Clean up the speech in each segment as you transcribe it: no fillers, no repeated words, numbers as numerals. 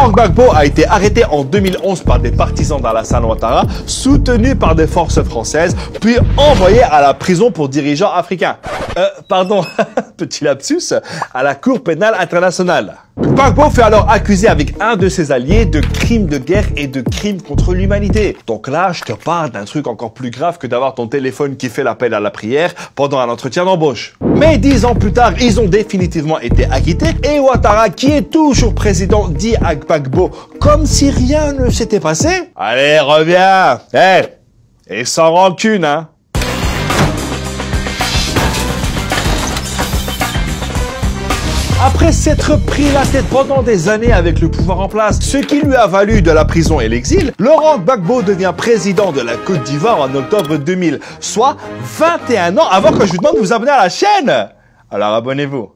Laurent Gbagbo a été arrêté en 2011 par des partisans d'Alassane Ouattara, soutenus par des forces françaises, puis envoyé à la prison pour dirigeants africains. Pardon, petit lapsus, à la Cour pénale internationale. Gbagbo fait alors accuser avec un de ses alliés de crimes de guerre et de crimes contre l'humanité. Donc là, je te parle d'un truc encore plus grave que d'avoir ton téléphone qui fait l'appel à la prière pendant un entretien d'embauche. Mais 10 ans plus tard, ils ont définitivement été acquittés et Ouattara, qui est toujours président, dit à Gbagbo comme si rien ne s'était passé. Allez, reviens. Et sans rancune, hein. Après s'être pris la tête pendant des années avec le pouvoir en place, ce qui lui a valu de la prison et l'exil, Laurent Gbagbo devient président de la Côte d'Ivoire en octobre 2000, soit 21 ans avant que je vous demande de vous abonner à la chaîne. Alors abonnez-vous.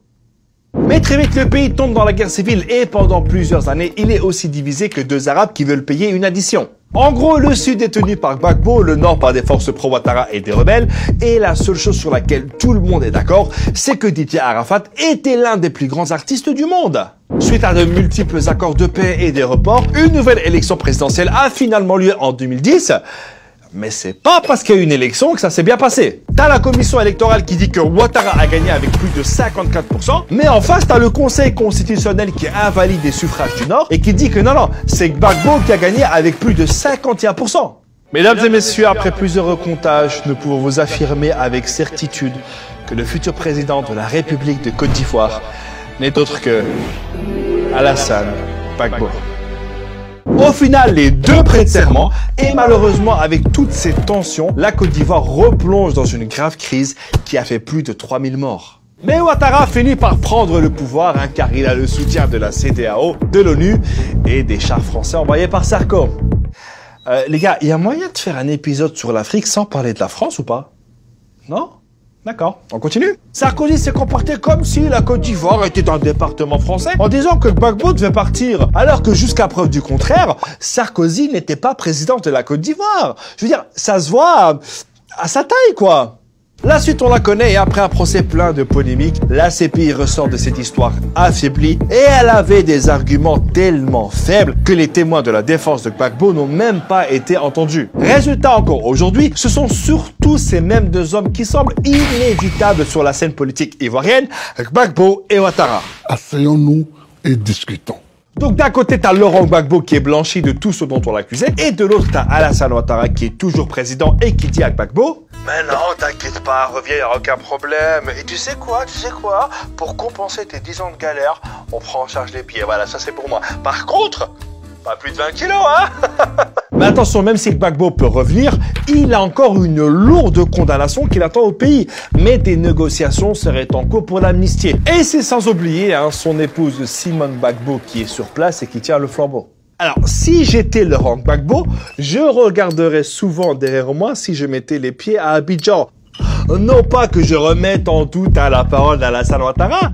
Mais très vite, le pays tombe dans la guerre civile et pendant plusieurs années, il est aussi divisé que deux Arabes qui veulent payer une addition. En gros, le sud est tenu par Gbagbo, le nord par des forces pro-Ouattara et des rebelles, et la seule chose sur laquelle tout le monde est d'accord, c'est que Didier Arafat était l'un des plus grands artistes du monde. Suite à de multiples accords de paix et des reports, une nouvelle élection présidentielle a finalement lieu en 2010. Mais c'est pas parce qu'il y a eu une élection que ça s'est bien passé. T'as la commission électorale qui dit que Ouattara a gagné avec plus de 54%, mais en face, t'as le conseil constitutionnel qui invalide les suffrages du Nord et qui dit que non, c'est Gbagbo qui a gagné avec plus de 51%. Mesdames et messieurs, après plusieurs recomptages, nous pouvons vous affirmer avec certitude que le futur président de la République de Côte d'Ivoire n'est autre que Alassane Gbagbo. Au final, les deux prêtent serment et malheureusement, avec toutes ces tensions, la Côte d'Ivoire replonge dans une grave crise qui a fait plus de 3000 morts. Mais Ouattara finit par prendre le pouvoir car il a le soutien de la CEDEAO, de l'ONU et des chars français envoyés par Sarko. Les gars, il y a moyen de faire un épisode sur l'Afrique sans parler de la France ou pas? Non? D'accord, on continue. Sarkozy s'est comporté comme si la Côte d'Ivoire était un département français en disant que Gbagbo devait partir. Alors que jusqu'à preuve du contraire, Sarkozy n'était pas président de la Côte d'Ivoire. Je veux dire, ça se voit à sa taille, quoi. La suite, on la connaît et après un procès plein de polémiques, la CPI ressort de cette histoire affaiblie et elle avait des arguments tellement faibles que les témoins de la défense de Gbagbo n'ont même pas été entendus. Résultat encore aujourd'hui, ce sont surtout ces mêmes deux hommes qui semblent inévitables sur la scène politique ivoirienne, Gbagbo et Ouattara. Asseyons-nous et discutons. Donc d'un côté, t'as Laurent Gbagbo qui est blanchi de tout ce dont on l'accusait, et de l'autre, t'as Alassane Ouattara qui est toujours président et qui dit à Gbagbo « Mais non, t'inquiète pas, reviens, y a aucun problème. Et tu sais quoi, pour compenser tes 10 ans de galère, on prend en charge les billets. Voilà, ça c'est pour moi. Par contre, pas plus de 20 kilos, hein !» Mais attention, même si Gbagbo peut revenir, il a encore une lourde condamnation qui l'attend au pays. Mais des négociations seraient en cours pour l'amnistier. Et c'est sans oublier son épouse Simone Gbagbo qui est sur place et qui tient le flambeau. Alors, si j'étais Laurent Gbagbo, je regarderais souvent derrière moi si je mettais les pieds à Abidjan. Non pas que je remette en doute la parole d'Alassane Ouattara,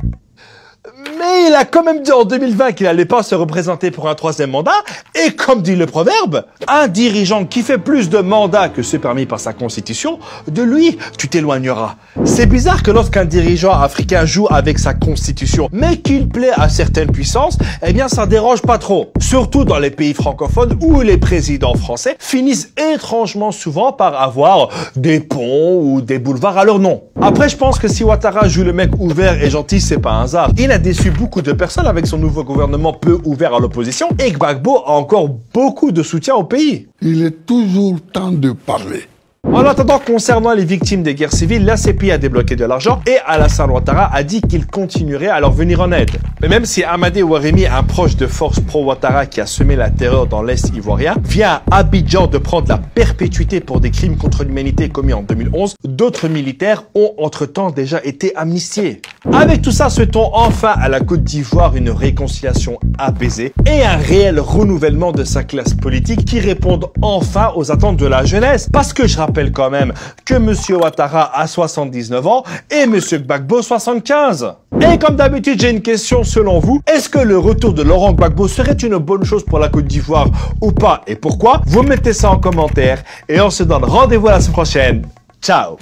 mais il a quand même dit en 2020 qu'il n'allait pas se représenter pour un 3e mandat. Et comme dit le proverbe, un dirigeant qui fait plus de mandats que ceux permis par sa constitution, de lui, tu t'éloigneras. C'est bizarre que lorsqu'un dirigeant africain joue avec sa constitution, mais qu'il plaît à certaines puissances, eh bien ça dérange pas trop. Surtout dans les pays francophones où les présidents français finissent étrangement souvent par avoir des ponts ou des boulevards à leur nom. Après, je pense que si Ouattara joue le mec ouvert et gentil, c'est pas un hasard. Il a déçu beaucoup de personnes avec son nouveau gouvernement peu ouvert à l'opposition et Gbagbo a encore beaucoup de soutien au pays. Il est toujours temps de parler. En attendant, concernant les victimes des guerres civiles, la CPI a débloqué de l'argent et Alassane Ouattara a dit qu'il continuerait à leur venir en aide. Mais même si Amadé Ouaremi, un proche de force pro-Ouattara qui a semé la terreur dans l'Est ivoirien, vient à Abidjan de prendre la perpétuité pour des crimes contre l'humanité commis en 2011, d'autres militaires ont entre-temps déjà été amnistiés. Avec tout ça, souhaitons enfin à la Côte d'Ivoire une réconciliation apaisée et un réel renouvellement de sa classe politique qui réponde enfin aux attentes de la jeunesse. Parce que je rappelle quand même que M. Ouattara a 79 ans et M. Gbagbo 75. Et comme d'habitude, j'ai une question selon vous. Est-ce que le retour de Laurent Gbagbo serait une bonne chose pour la Côte d'Ivoire ou pas et pourquoi? Vous mettez ça en commentaire et on se donne rendez-vous la semaine prochaine. Ciao!